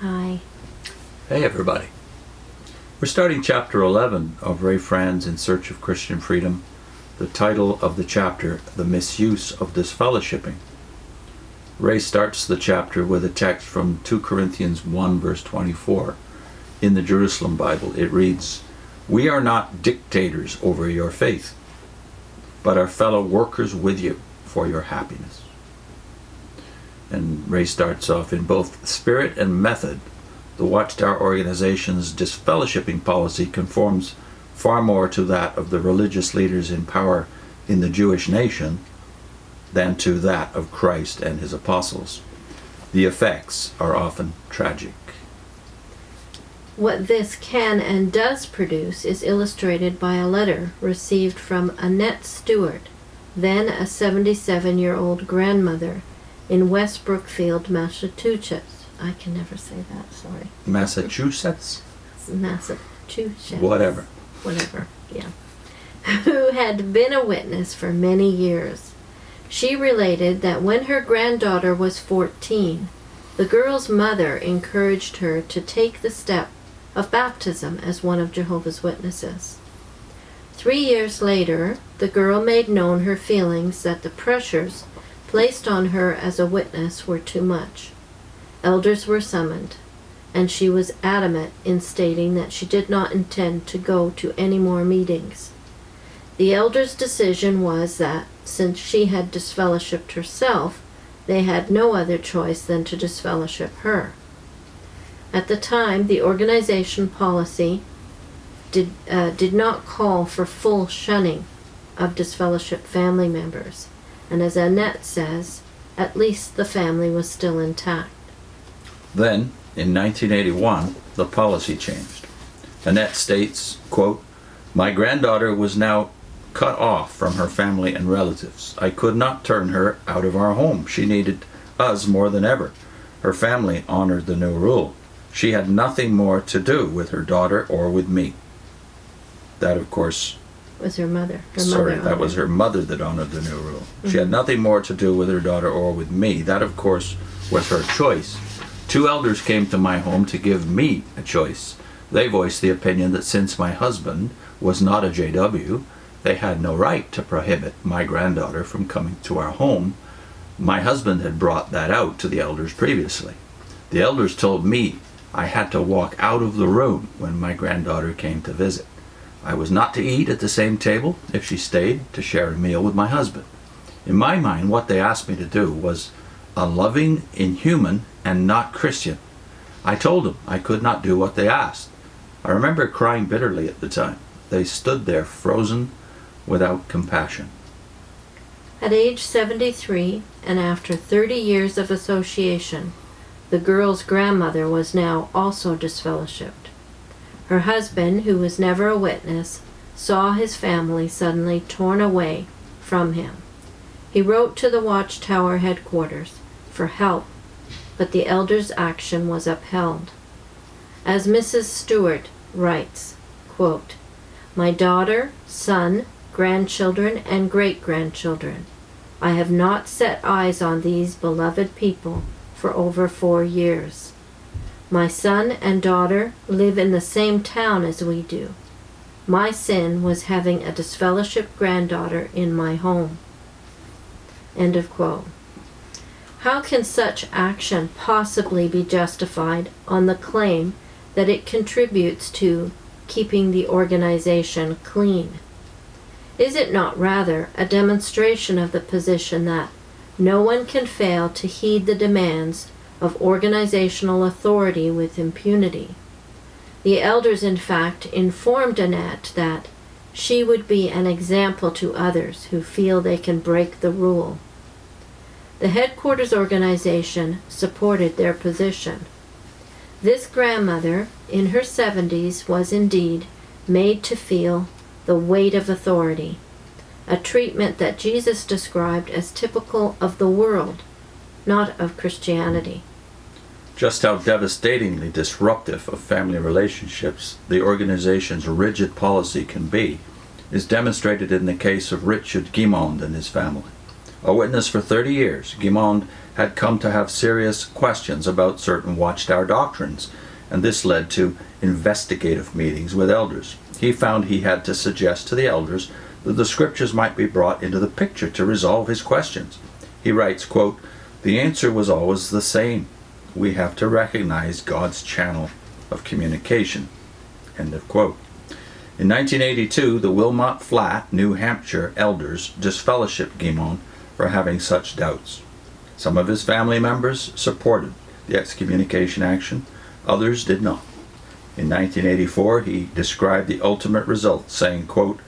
Hi. Hey everybody. We're starting chapter 11 of Ray Franz In Search of Christian Freedom. The title of the chapter, The Misuse of Disfellowshipping. Ray starts the chapter with a text from 2 Corinthians 1 verse 24. In the Jerusalem Bible it reads, "We are not dictators over your faith, but are fellow workers with you for your happiness." And Ray starts off, in both spirit and method, the Watchtower organization's disfellowshipping policy conforms far more to that of the religious leaders in power in the Jewish nation than to that of Christ and his apostles. The effects are often tragic. What this can and does produce is illustrated by a letter received from Annette Stewart, then a 77-year-old grandmother in West Brookfield, Massachusetts. I can never say that, sorry. Massachusetts? Massachusetts. Whatever, yeah. Who had been a witness for many years. She related that when her granddaughter was 14, the girl's mother encouraged her to take the step of baptism as one of Jehovah's Witnesses. 3 years later, the girl made known her feelings that the pressures placed on her as a witness were too much. Elders were summoned, and she was adamant in stating that she did not intend to go to any more meetings. The elders' decision was that, since she had disfellowshipped herself, they had no other choice than to disfellowship her. At the time, the organization policy did not call for full shunning of disfellowshipped family members, and as Annette says, at least the family was still intact. Then, in 1981, the policy changed. Annette states, quote, "My granddaughter was now cut off from her family and relatives. I could not turn her out of our home. She needed us more than ever. Her family honored the new rule. She had nothing more to do with her daughter or with me." That, of course, Was her mother. that was her mother that honored the new rule. Mm-hmm. She had nothing more to do with her daughter or with me. That, of course, was her choice. 2 elders came to my home to give me a choice. They voiced the opinion that since my husband was not a JW, they had no right to prohibit my granddaughter from coming to our home. My husband had brought that out to the elders previously. The elders told me I had to walk out of the room when my granddaughter came to visit. I was not to eat at the same table if she stayed to share a meal with my husband. In my mind, what they asked me to do was unloving, inhuman, and not Christian. I told them I could not do what they asked. I remember crying bitterly at the time. They stood there frozen, without compassion. At age 73, and after 30 years of association, the girl's grandmother was now also disfellowshipped. Her husband, who was never a witness, saw his family suddenly torn away from him. He wrote to the Watchtower headquarters for help, but the elders' action was upheld. As Mrs. Stewart writes, quote, "My daughter, son, grandchildren, and great-grandchildren, I have not set eyes on these beloved people for over 4 years. My son and daughter live in the same town as we do. My sin was having a disfellowshipped granddaughter in my home." End of quote. How can such action possibly be justified on the claim that it contributes to keeping the organization clean? Is it not rather a demonstration of the position that no one can fail to heed the demands of organizational authority with impunity? The elders, in fact, informed Annette that she would be an example to others who feel they can break the rule. The headquarters organization supported their position. This grandmother, in her 70s, was indeed made to feel the weight of authority, a treatment that Jesus described as typical of the world, not of Christianity. Just how devastatingly disruptive of family relationships the organization's rigid policy can be is demonstrated in the case of Richard Guimond and his family. A witness for 30 years, Guimond had come to have serious questions about certain Watchtower doctrines, and this led to investigative meetings with elders. He found he had to suggest to the elders that the scriptures might be brought into the picture to resolve his questions. He writes, quote, "The answer was always the same. We have to recognize God's channel of communication." End of quote. In 1982, the Wilmot Flat, New Hampshire elders disfellowshipped Guimond for having such doubts. Some of his family members supported the excommunication action, others did not. In 1984, he described the ultimate result, saying, quote,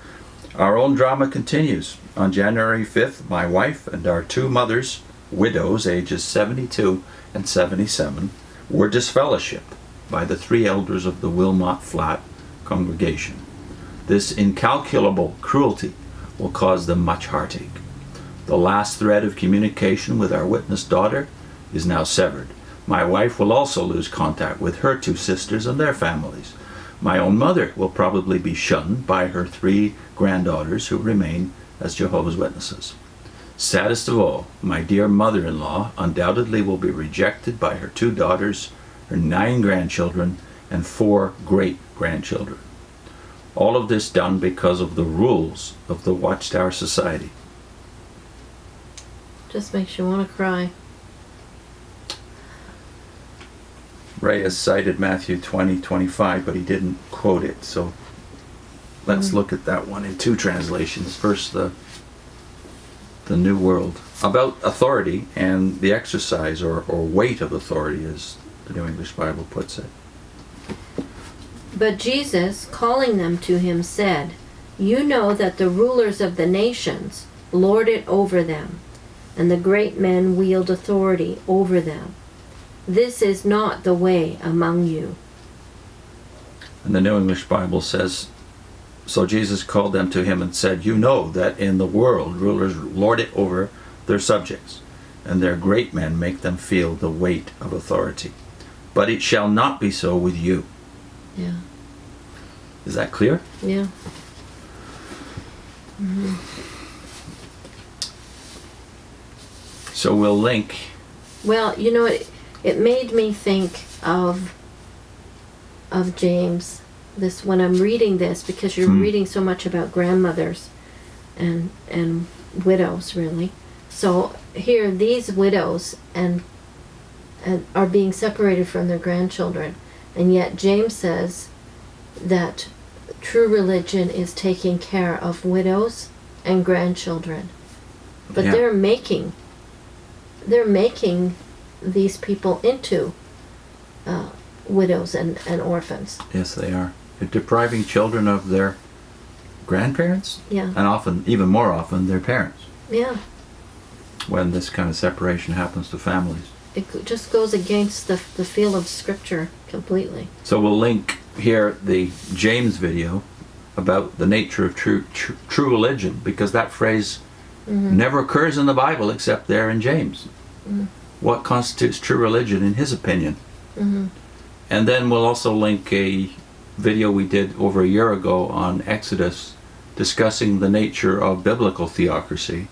"Our own drama continues. On January 5th, my wife and our two mothers, widows ages 72 and 77, were disfellowshipped by the three elders of the Wilmot Flat congregation. This incalculable cruelty will cause them much heartache. The last thread of communication with our witness daughter is now severed. My wife will also lose contact with her two sisters and their families. My own mother will probably be shunned by her three granddaughters who remain as Jehovah's Witnesses. Saddest of all, my dear mother-in-law undoubtedly will be rejected by her two daughters, her 9 grandchildren, and 4 great-grandchildren. All of this done because of the rules of the Watchtower Society." Just makes you want to cry. Ray has cited Matthew 20:25, but he didn't quote it, so let's look at that one in 2 translations. First, the New World. About authority and the exercise or weight of authority, as the New English Bible puts it. But Jesus, calling them to him, said, "You know that the rulers of the nations lord it over them, and the great men wield authority over them. This is not the way among you." And the New English Bible says, "So Jesus called them to him and said, You know that in the world rulers lord it over their subjects, and their great men make them feel the weight of authority. But it shall not be so with you." Yeah. Is that clear? Yeah. Mm-hmm. So we'll link. Well, you know, it made me think of James. This when I'm reading this, because you're reading so much about grandmothers and widows, really. So here, these widows and are being separated from their grandchildren, and yet James says that true religion is taking care of widows and grandchildren. But Yeah. they're making these people into widows and orphans. Yes, they are. They're depriving children of their grandparents, Yeah. and often, even more often, their parents, Yeah. when this kind of separation happens to families. It just goes against the feel of Scripture completely. So we'll link here the James video about the nature of true religion, because that phrase never occurs in the Bible except there in James. What constitutes true religion in his opinion? And then we'll also link a video we did over a year ago on Exodus, discussing the nature of biblical theocracy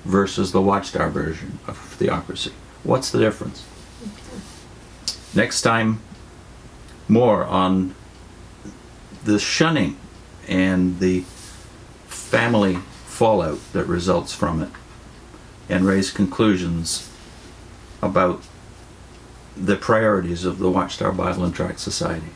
versus the Watchtower version of theocracy. What's the difference? Next time, more on the shunning and the family fallout that results from it, and Ray's conclusions about the priorities of the Watchtower Bible and Tract Society.